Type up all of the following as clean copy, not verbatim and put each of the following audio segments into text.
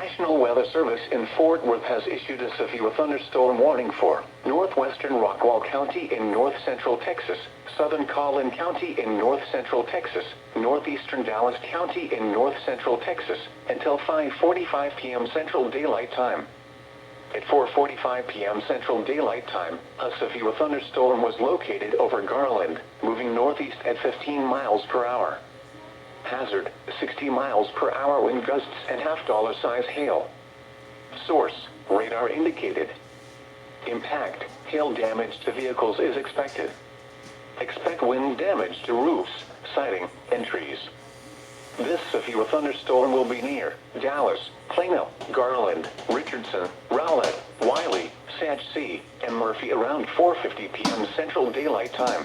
National Weather Service in Fort Worth has issued a severe thunderstorm warning for northwestern Rockwall County in north-central Texas, southern Collin County in north-central Texas, northeastern Dallas County in north-central Texas, until 5:45 p.m. Central Daylight Time. At 4:45 p.m. Central Daylight Time, a severe thunderstorm was located over Garland, moving northeast at 15 miles per hour. Hazard, 60 miles per hour wind gusts and half-dollar size hail. Source, radar indicated. Impact, hail damage to vehicles is expected. Expect wind damage to roofs, siding, and trees. This severe thunderstorm will be near Dallas, Plano, Garland, Richardson, Rowlett, Wiley, Sage C, and Murphy around 4:50 p.m. Central Daylight Time.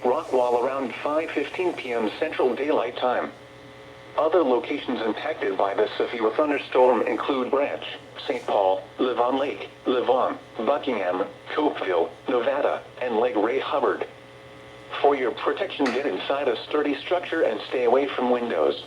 Rockwall around 5:15 p.m. Central Daylight Time. Other locations impacted by this severe thunderstorm include Branch, St. Paul, Levon Lake, Levon, Buckingham, Copeville, Nevada, and Lake Ray Hubbard. For your protection, get inside a sturdy structure and stay away from windows.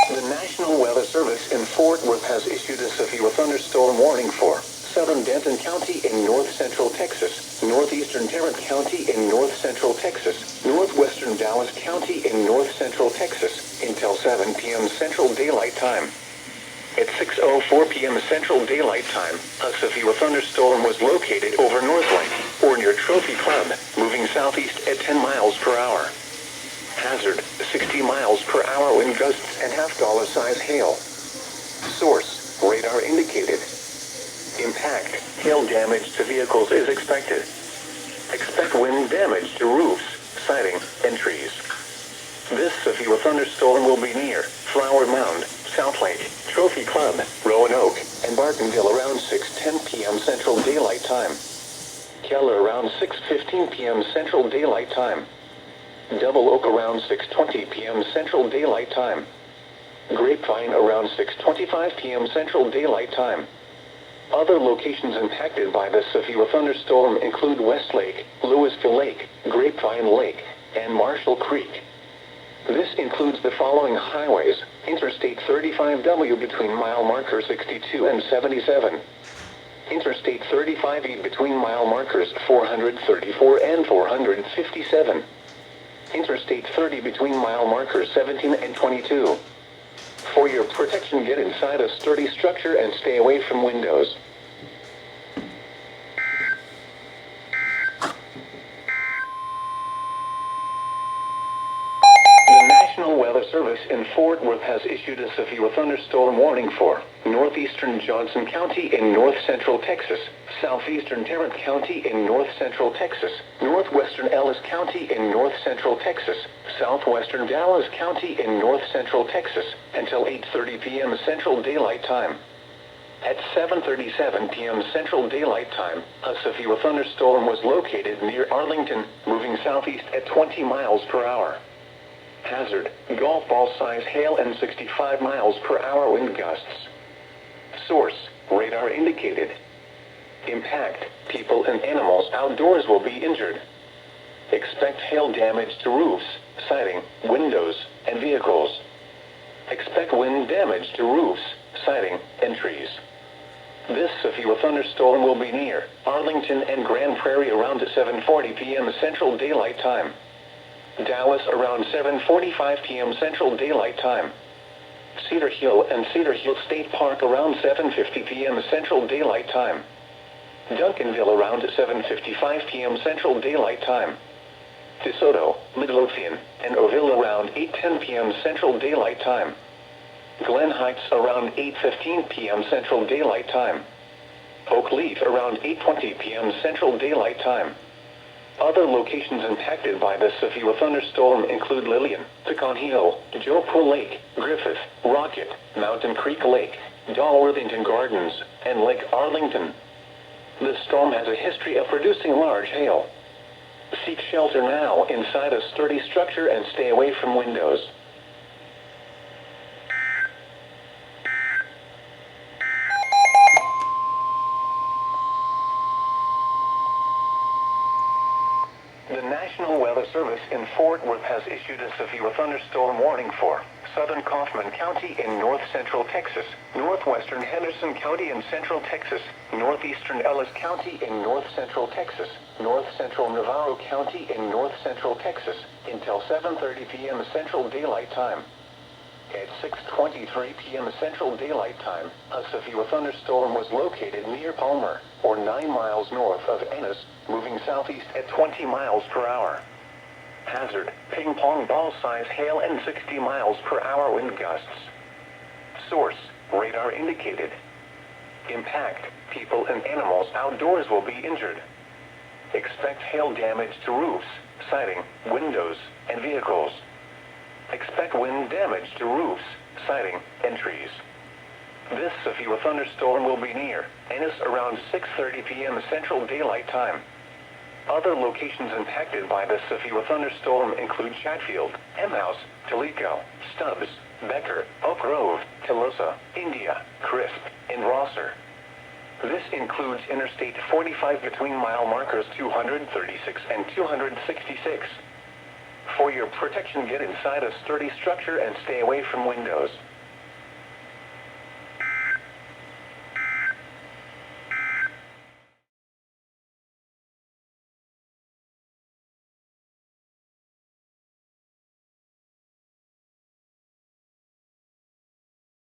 The National Weather Service in Fort Worth has issued a severe thunderstorm warning for southern Denton County in north-central Texas, northeastern Tarrant County in north-central Texas, northwestern Dallas County in north-central Texas, until 7 p.m. Central Daylight Time. At 6:04 p.m. Central Daylight Time, a severe thunderstorm was located over North Lake, or near Trophy Club, moving southeast at 10 miles per hour. Hazard, 60 miles per hour wind gusts and half-dollar size hail. Source, radar indicated. Impact, hail damage to vehicles is expected. Expect wind damage to roofs, siding, and trees. This severe thunderstorm will be near Flower Mound, South Lake, Trophy Club, Roanoke, and Bartonville around 6:10 p.m. Central Daylight Time. Keller around 6:15 p.m. Central Daylight Time. Double Oak around 6:20 p.m. Central Daylight Time. Grapevine around 6:25 p.m. Central Daylight Time. Other locations impacted by this severe thunderstorm include Westlake, Louisville Lake, Grapevine Lake, and Marshall Creek. This includes the following highways: Interstate 35W between mile markers 62 and 77. Interstate 35E between mile markers 434 and 457. Interstate 30 between mile markers 17 and 22. For your protection, get inside a sturdy structure and stay away from windows. The National Weather Service in Fort Worth has issued a severe thunderstorm warning for northeastern Johnson County in north-central Texas, southeastern Tarrant County in north-central Texas, northwestern Ellis County in north-central Texas, southwestern Dallas County in north-central Texas, until 8:30 p.m. Central Daylight Time. At 7:37 p.m. Central Daylight Time, a severe thunderstorm was located near Arlington, moving southeast at 20 miles per hour. Hazard, golf ball size hail and 65 miles per hour wind gusts. Source, radar indicated. Impact, people and animals outdoors will be injured. Expect hail damage to roofs, siding, windows, and vehicles. Expect wind damage to roofs, siding, and trees. This severe thunderstorm will be near Arlington and Grand Prairie around 7:40 p.m. Central Daylight Time. Dallas around 7:45 p.m. Central Daylight Time. Cedar Hill and Cedar Hill State Park around 7:50 p.m. Central Daylight Time. Duncanville around 7:55 p.m. Central Daylight Time. DeSoto, Midlothian, and Orville around 8:10 p.m. Central Daylight Time. Glen Heights around 8:15 p.m. Central Daylight Time. Oak Leaf around 8:20 p.m. Central Daylight Time. Other locations impacted by this severe thunderstorm include Lillian, Pecan Hill, Joe Pool Lake, Griffith, Rocket, Mountain Creek Lake, Dalworthington Gardens, and Lake Arlington. This storm has a history of producing large hail. Seek shelter now inside a sturdy structure and stay away from windows. The National Weather Service in Fort Worth has issued a severe thunderstorm warning for southern Kaufman County in north-central Texas, northwestern Henderson County in central Texas, northeastern Ellis County in north-central Texas, north-central Navarro County in north-central Texas, until 7:30 p.m. Central Daylight Time. At 6:23 p.m. Central Daylight Time, a severe thunderstorm was located near Palmer, or 9 miles north of Ennis, moving southeast at 20 miles per hour. Hazard, ping pong ball size hail and 60 miles per hour wind gusts. Source, radar indicated. Impact, people and animals outdoors will be injured. Expect hail damage to roofs, siding, windows, and vehicles. Expect wind damage to roofs, siding, and trees. This severe thunderstorm will be near Ennis around 6:30 p.m. Central Daylight Time. Other locations impacted by this severe thunderstorm include Chatfield, Emhouse, Toledo, Stubbs, Becker, Oak Grove, Telosa, India, Crisp, and Rosser. This includes Interstate 45 between mile markers 236 and 266. For your protection, get inside a sturdy structure and stay away from windows.